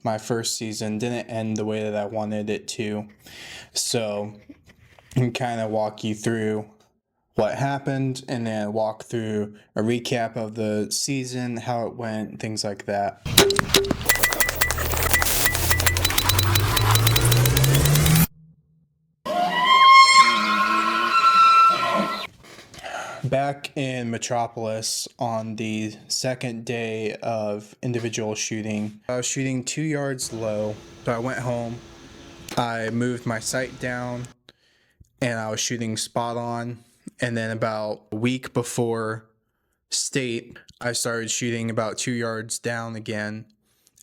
my first season didn't end the way that I wanted it to. So I can kind of walk you through what happened and then walk through a recap of the season, how it went, things like that. Back in Metropolis on the second day of individual shooting, I was shooting 2 yards low. So I went home, I moved my sight down, and I was shooting spot on. And then about a week before state, I started shooting about 2 yards down again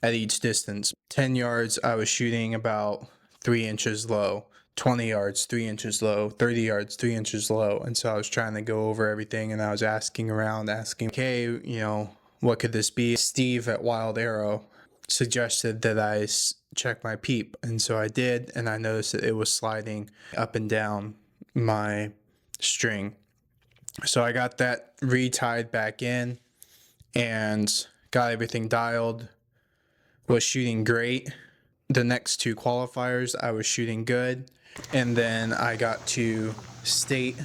at each distance. 10 yards, I was shooting about 3 inches low. 20 yards, 3 inches low. 30 yards, 3 inches low. And so I was trying to go over everything, and I was asking around, okay, you know, what could this be? Steve at Wild Arrow suggested that I check my peep. And so I did, and I noticed that it was sliding up and down my string. So I got that retied back in and got everything dialed. Was shooting great. The next 2 qualifiers, I was shooting good. And then I got to state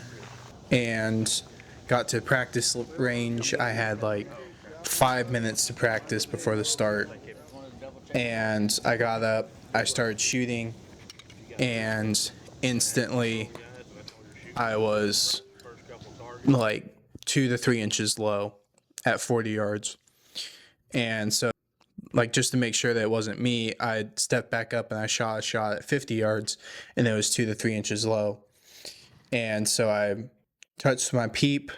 and got to practice range. I had like 5 minutes to practice before the start. And I got up, I started shooting, and instantly I was like 2 to 3 inches low at 40 yards. And so, like, just to make sure that it wasn't me, I stepped back up and I shot a shot at 50 yards, and it was 2 to 3 inches low. And so I touched my peep,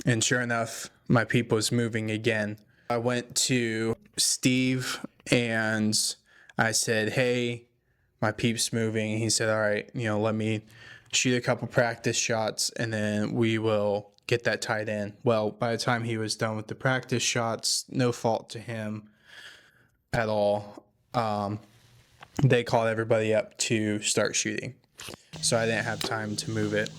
and sure enough, my peep was moving again. I went to Steve and I said, hey, my peep's moving. He said, all right, you know, let me shoot a couple practice shots and then we will get that tied in. Well, by the time he was done with the practice shots, no fault to him at all, they called everybody up to start shooting. So I didn't have time to move it.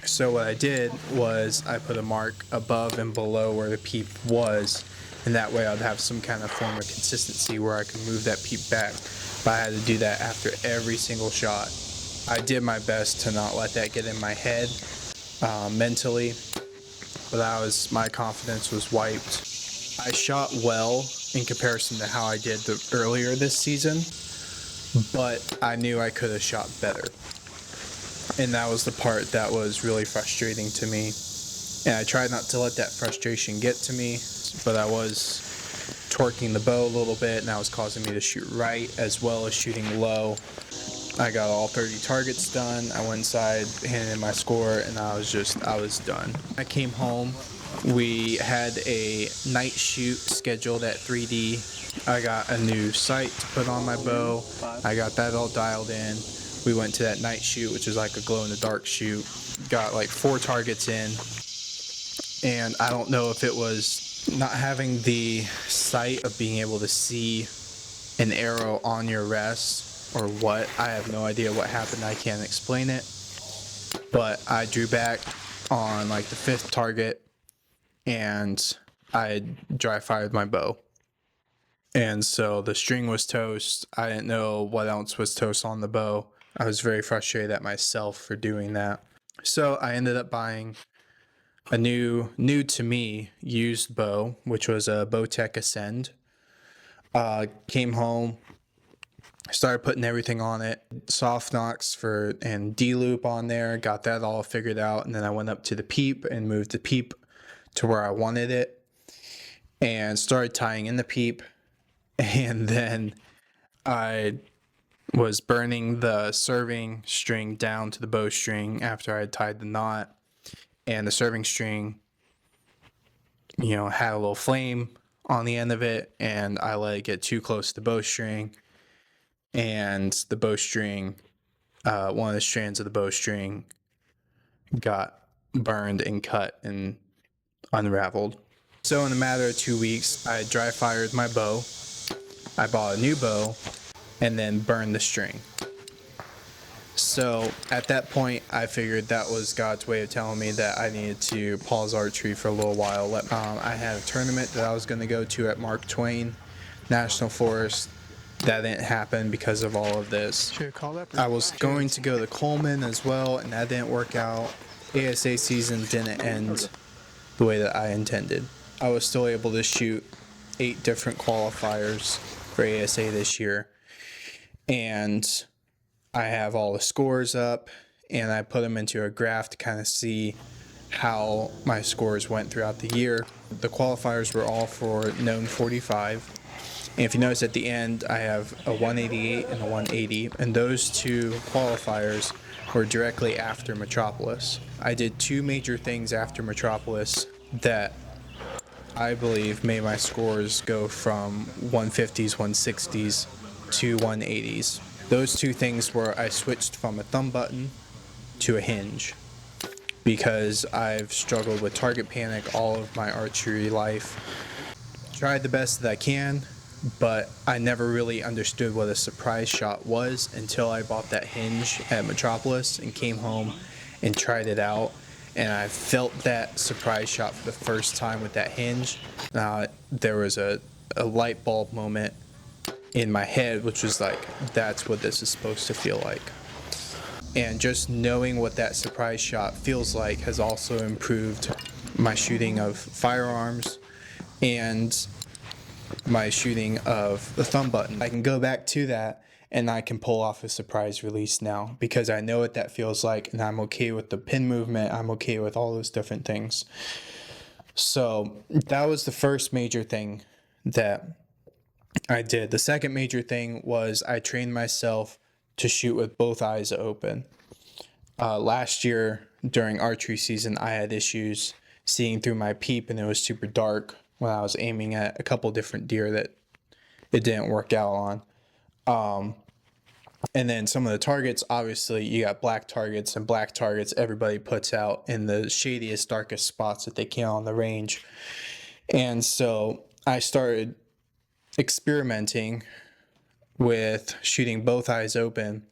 So what I did was I put a mark above and below where the peep was, and that way I'd have some kind of form of consistency where I could move that peep back. But I had to do that after every single shot. I did my best to not let that get in my head mentally, but my confidence was wiped. I shot well in comparison to how I did earlier this season, but I knew I could have shot better. And that was the part that was really frustrating to me. And I tried not to let that frustration get to me, but I was torquing the bow a little bit, and that was causing me to shoot right as well as shooting low. I got all 30 targets done. I went inside, handed in my score, and I was done. I came home. We had a night shoot scheduled at 3D. I got a new sight to put on my bow. I got that all dialed in. We went to that night shoot, which is like a glow-in-the-dark shoot. Got like 4 targets in. And I don't know if it was not having the sight of being able to see an arrow on your rest or what. I have no idea what happened. I can't explain it. But I drew back on like the 5th target and I dry fired my bow. And so the string was toast. I didn't know what else was toast on the bow. I was very frustrated at myself for doing that. So I ended up buying a new to me used bow, which was a Bowtech Ascend. Came home, started putting everything on it, soft knocks and D-loop on there, got that all figured out, and then I went up to the peep and moved the peep to where I wanted it and started tying in the peep. And then I was burning the serving string down to the bowstring after I had tied the knot, and the serving string, you know, had a little flame on the end of it, and I let it get too close to the bowstring, and the bowstring, one of the strands of the bowstring got burned and cut and unraveled. So in a matter of 2 weeks, I dry fired my bow, I bought a new bow, and then burned the string. So at that point, I figured that was God's way of telling me that I needed to pause archery for a little while. I had a tournament that I was going to go to at Mark Twain national forest. That didn't happen because of all of this. I was going to go to Coleman as well, and that didn't work out. ASA season didn't end the way that I intended. I was still able to shoot 8 different qualifiers for ASA this year, and I have all the scores up, and I put them into a graph to kind of see how my scores went throughout the year. The qualifiers were all for known 45. And if you notice at the end, I have a 188 and a 180, and those 2 qualifiers were directly after Metropolis. I did 2 major things after Metropolis that I believe made my scores go from 150s, 160s to 180s. Those 2 things were I switched from a thumb button to a hinge, because I've struggled with target panic all of my archery life. Tried the best that I can, but I never really understood what a surprise shot was until I bought that hinge at Metropolis and came home and tried it out. And I felt that surprise shot for the first time with that hinge. There was a light bulb moment in my head, which was like, that's what this is supposed to feel like. And just knowing what that surprise shot feels like has also improved my shooting of firearms and my shooting of the thumb button. I can go back to that and I can pull off a surprise release now because I know what that feels like, and I'm okay with the pin movement. I'm okay with all those different things. So that was the first major thing that I did. The second major thing was I trained myself to shoot with both eyes open. Last year during archery season, I had issues seeing through my peep, and it was super dark when I was aiming at a couple different deer that it didn't work out on. And then some of the targets, obviously you got black targets, and black targets everybody puts out in the shadiest, darkest spots that they can on the range. And so I started experimenting with shooting both eyes open,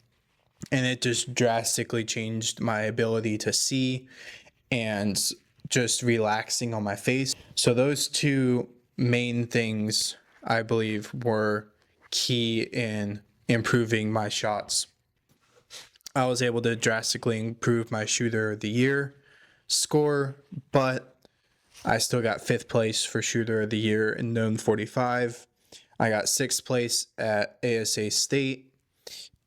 and it just drastically changed my ability to see and just relaxing on my face. So those 2 main things I believe were key in improving my shots. I was able to drastically improve my shooter of the year score, but I still got 5th place for shooter of the year in known 45. I got 6th place at ASA State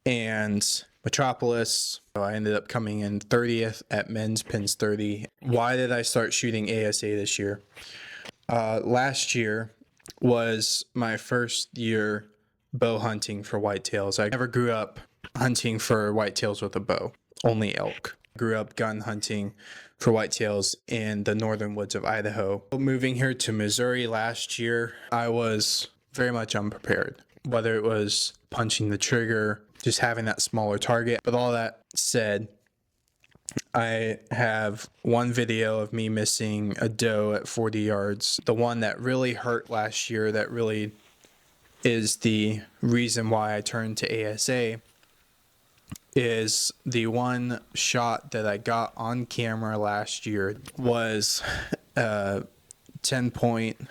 and Metropolis. So I ended up coming in 30th at men's pins 30. Why did I start shooting ASA this year? Last year was my first year bow hunting for whitetails. I never grew up hunting for whitetails with a bow, only elk. I grew up gun hunting for whitetails in the northern woods of Idaho. Moving here to Missouri last year, I was very much unprepared, whether it was punching the trigger, just having that smaller target. But all that said, I have one video of me missing a doe at 40 yards. The one that really hurt last year, that really is the reason why I turned to ASA, is the one shot that I got on camera last year was 10 point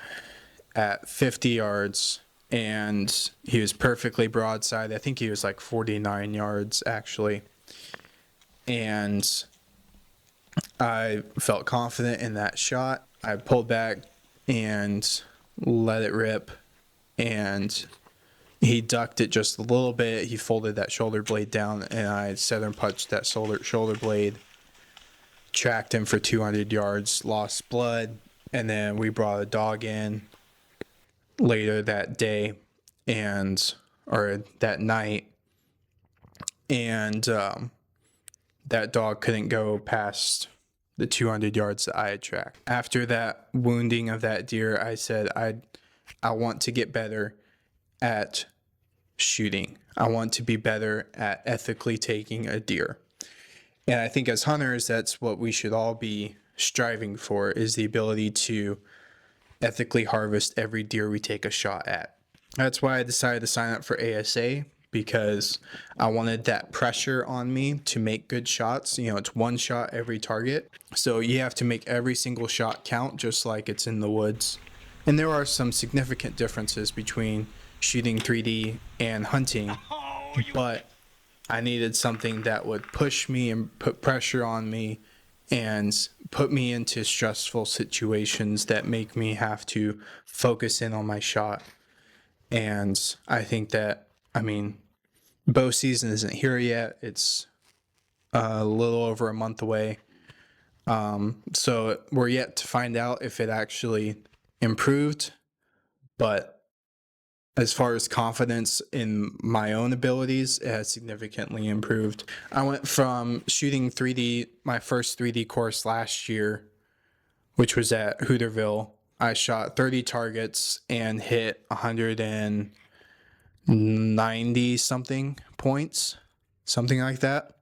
at 50 yards, and he was perfectly broadside. I think he was like 49 yards actually. And I felt confident in that shot. I pulled back and let it rip, and he ducked it just a little bit. He folded that shoulder blade down, and I center punched that shoulder blade, tracked him for 200 yards, lost blood, and then we brought a dog in later that day or that night, and that dog couldn't go past the 200 yards that I had tracked. After that wounding of that deer, I said I want to get better at shooting. I want to be better at ethically taking a deer. And I think as hunters, that's what we should all be striving for, is the ability to ethically harvest every deer we take a shot at. That's why I decided to sign up for ASA, because I wanted that pressure on me to make good shots. You know, it's one shot every target. So you have to make every single shot count, just like it's in the woods. And there are some significant differences between shooting 3D and hunting, but I needed something that would push me and put pressure on me and put me into stressful situations that make me have to focus in on my shot. And I think that, I mean, bow season isn't here yet. It's a little over a month away. So we're yet to find out if it actually improved. But as far as confidence in my own abilities, it has significantly improved. I went from shooting 3D, my first 3D course last year, which was at Hooterville. I shot 30 targets and hit 190 something points, something like that,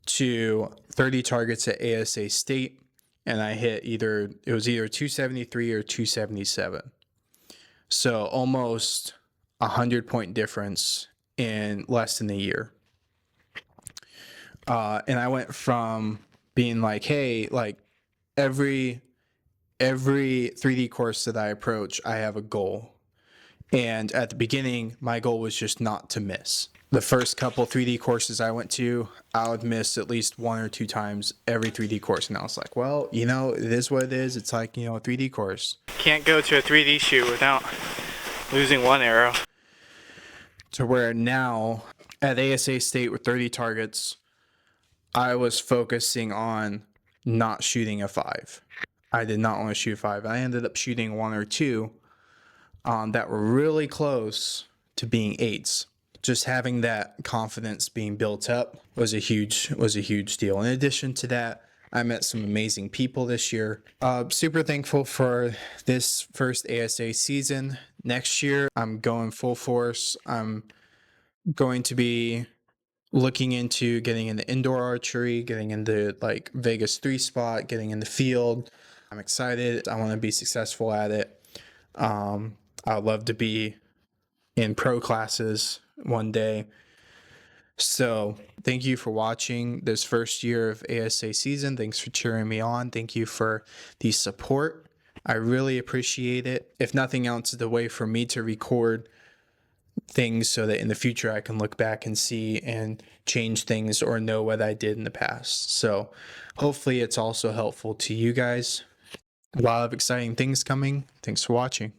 to 30 targets at ASA State, and I hit either 273 or 277. So almost 100-point difference in less than a year. And I went from being like, hey, like every 3D course that I approach, I have a goal. And at the beginning, my goal was just not to miss. The first couple 3D courses I went to, I would miss at least 1 or 2 times every 3D course. And I was like, well, you know, it is what it is. It's like, you know, a 3D course. Can't go to a 3D shoot without losing one arrow. To where now, at ASA State with 30 targets, I was focusing on not shooting a 5. I did not want to shoot 5. I ended up shooting 1 or 2 that were really close to being 8s. Just having that confidence being built up was a huge deal. In addition to that, I met some amazing people this year. Super thankful for this first ASA season. Next year, I'm going full force. I'm going to be looking into getting into indoor archery, getting into like Vegas 3 spot, getting in the field. I'm excited. I want to be successful at it. I'd love to be in pro classes one day. So thank you for watching this first year of ASA season. Thanks for cheering me on. Thank you for the support. I really appreciate it. If nothing else, it's a way for me to record things so that in the future I can look back and see and change things or know what I did in the past. So hopefully it's also helpful to you guys. A lot of exciting things coming. Thanks for watching.